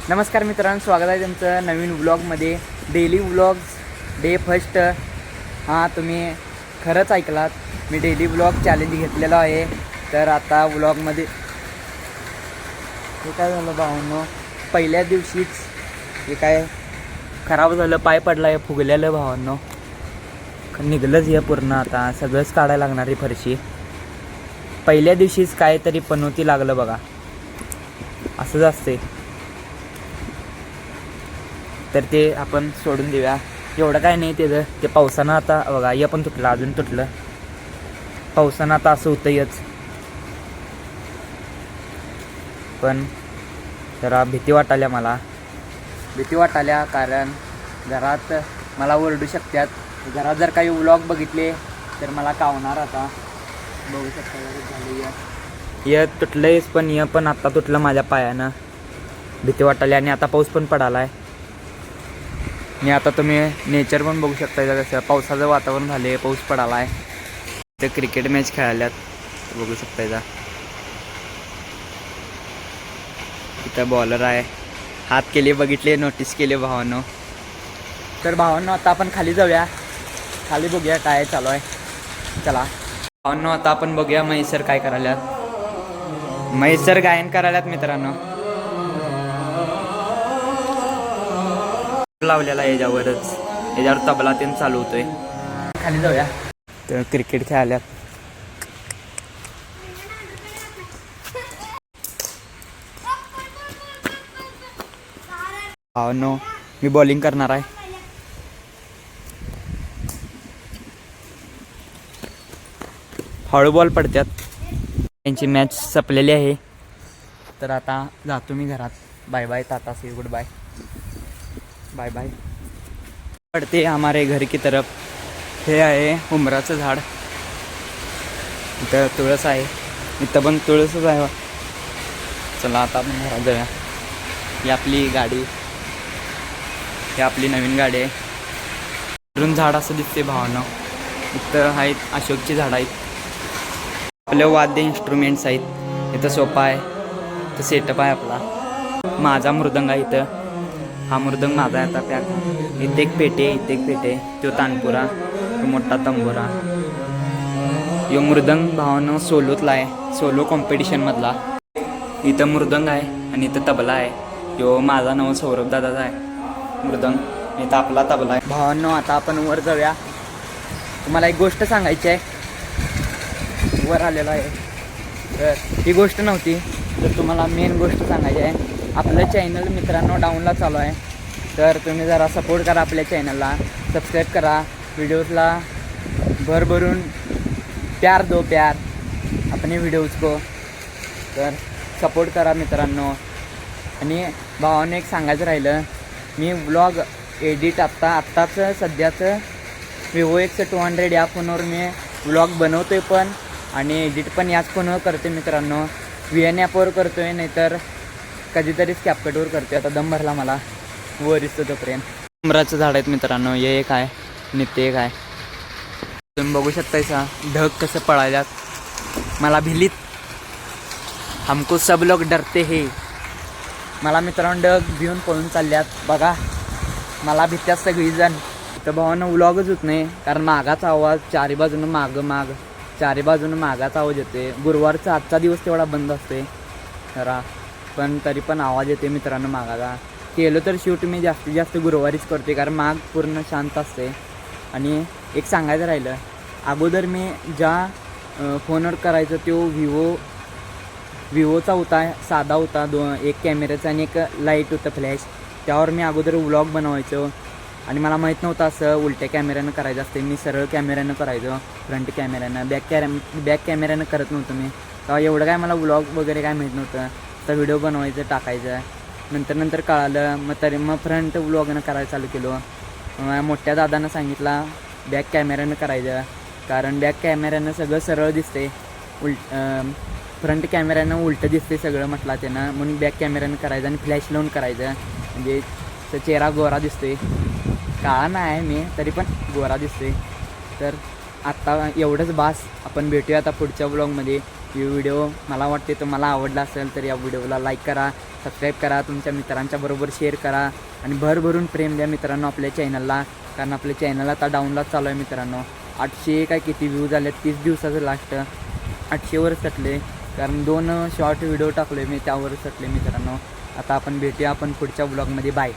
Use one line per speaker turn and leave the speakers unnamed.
नमस्कार मित्रांनो, स्वागत आहे तुमचं नवीन व्लॉगमध्ये. Daily vlogs day first. हां, तुम्ही खरंच ऐकलात. मी डेली व्लॉग चॅलेंज घेतलेला आहे. तर आता व्लॉगमध्ये हे काय झालं भावांनो, पहिल्या दिवशीच हे काय खराब झालं, पाय पडला आहे, फुगलेलं भावांनो. निघलंच हे पूर्ण. आता सगळंच काढायला लागणार आहे फरशी. पहिल्या दिवशीच काहीतरी पनोती लागलं बघा, असंच असते. तर ते आपण सोडून देऊया, एवढं काय नाही त्याचं. ते पावसानं आता बघा, हे पण तुटलं, अजून तुटलं. पावसानं आता असं होतंयच. पण जरा भीती वाटाल्या, मला भीती वाटाल्या, कारण घरात मला ओरडू शकतात. घरात जर काही व्लॉग बघितले तर मला कावणार. आता बघू शकता झालं हे तुटलंयच, पण हे पण आत्ता तुटलं माझ्या पायानं. भीती वाटाली. आणि आता पाऊस पण पडाला आहे. आणि आता तुम्ही नेचर पण बघू शकता, कसं पावसाचं वातावरण झालं आहे, पाऊस पडाला आहे. ते क्रिकेट मॅच खेळाल्यात, बघू शकता. इथं बॉलर आहे, हात केले, बघितले, नोटीस केले भावांनो. तर भावांनो, आता आपण खाली जाऊया, खाली बघूया काय चालू आहे. चला भावांनो, आता आपण बघूया म्हैसर काय करायल्यात. म्हैसर गायन करायल्यात मित्रांनो. लावलेला आहे याच्यावरच, याच्यावर तबला ते चालू होतोय. खाली जाऊया. तर क्रिकेट खेळाल्यात. भावांनो, मी बॉलिंग करणार आहे. हळू बॉल पडतात. त्यांची मॅच संपलेली आहे. तर आता जातो मी घरात. Bye bye, tata, see goodbye, bye bye. पडते हमारे घर की तरफ. हे आहे उमराचं झाड. इथं तुळस आहे, इथं पण तुळसच आहे. चला आता आपण घरात जाऊया. ही आपली गाडी, ही आपली नवीन गाडी आहे. इकडून झाड असं दिसते भावांनो. इथं आहेत अशोकची झाडं आहेत. आपले वाद्य इन्स्ट्रुमेंट्स आहेत. इथं सोफा आहे, इथं सेटअप आहे आपला. माझा मृदंग आहे इथं. हा मृदंग माझा आहे आता पॅक. इथे एक पेटे, इथे एक पेटे, तो तानपुरा, तो मोठा तंबोरा. यो मृदंग भावानं सोलोतला आहे, सोलो कॉम्पिटिशनमधला. इथं मृदंग आहे आणि इथं तबला आहे. यो माझा नाव सौरभ दादाचा आहे मृदंग. इथं आपला तबला आहे. भावांनो, आता आपण वर जाऊया. तुम्हाला एक गोष्ट सांगायची आहे. वर आलेला आहे तर ही गोष्ट नव्हती, तर तुम्हाला मेन गोष्ट सांगायची आहे. आपलं चॅनल मित्रांनो डाऊनला चालू आहे. तर तुम्ही जरा सपोर्ट करा आपल्या चॅनलला, सबस्क्राईब करा, व्हिडिओजला भरभरून प्यार दो, प्यार अपने व्हिडिओज को. तर सपोर्ट करा मित्रांनो. आणि भावाने एक सांगायचं राहिलं, मी व्लॉग एडिट आत्ताच सध्याचं विवो X200 या फोनवर मी व्लॉग बनवतो आहे पण, आणि एडिट पण याच फोनवर करते मित्रांनो. VN ॲपवर करतो आहे, नाहीतर कधीतरीच कॅपकटवर करते. आता दम भरला मला, वर दिसतो तोपर्यंत. उमराचं झाड आहेत मित्रांनो. हे एक आहे, नित्य एक आहे. तुम्ही बघू शकतायसा ढग कसं पळाल्यात. मला भिलीत, हमको सब लोग डरते हे. मला मित्रांनो ढग भिवून पळून चालल्यात बघा. मला भीत्यात सगळीजण. तर भावानं व्लॉगच होत नाही, कारण मागाचा आवाज चारी बाजूनं चारी बाजूनं मागाचा आवाज येते. गुरुवारचा आजचा दिवस तेवढा बंद असते जरा, पण तरी पण आवाज येते मित्रांनो मागाचा. केलं तर शूट मी जास्तीत जास्त गुरुवारीच करते, कारण माग पूर्ण शांत असते. आणि एक सांगायचं राहिलं, अगोदर मी ज्या फोनवर करायचं तो विवोचा होता, साधा होता. एक कॅमेऱ्याचा आणि एक लाईट होतं फ्लॅश. त्यावर मी अगोदर व्लॉग बनवायचो. आणि मला माहीत नव्हतं असं उलट्या कॅमेऱ्यानं करायचं असते. मी सरळ कॅमेऱ्यानं करायचो, फ्रंट कॅमेऱ्यानं. बॅक कॅमेऱ्यानं करत नव्हतं मी. तेव्हा एवढं काय मला व्लॉग वगैरे काय माहीत नव्हतं. तर व्हिडिओ बनवायचं, टाकायचं. नंतर कळालं. मग फ्रंट व्लॉगनं करायला चालू केलो. मोठ्या दादानं सांगितला बॅक कॅमेऱ्यानं करायचं, कारण बॅक कॅमेऱ्यानं सगळं सरळ दिसते, फ्रंट कॅमेऱ्यानं उलटं दिसते सगळं म्हटलं त्यानं. म्हणून बॅक कॅमेऱ्यानं करायचं आणि फ्लॅश लावून करायचं, म्हणजे चेहरा गोरा दिसतोय. काळा नाही आहे मी, तरी पण गोरा दिसतोय. तर आत्ता एवढंच बास. आपण भेटूया आता पुढच्या व्लॉगमध्ये. ही व्हिडिओ मला वाटते तुम्हाला आवडला असेल तर या व्हिडिओला लाईक करा, सबस्क्राईब करा, तुमच्या मित्रांच्या बरोबर शेअर करा आणि भरभरून प्रेम द्या मित्रांनो आपल्या चॅनलला. कारण आपल्या चॅनल आता डाऊनलोड चालू आहे मित्रांनो. 800 काय किती व्ह्यूज आले, 30 दिवसाचं लास्ट 800वरच सटले. कारण 2 शॉर्ट व्हिडिओ टाकले मी, त्यावरच सटले मित्रांनो. आता आपण भेटूया आपण पुढच्या ब्लॉगमध्ये. बाय.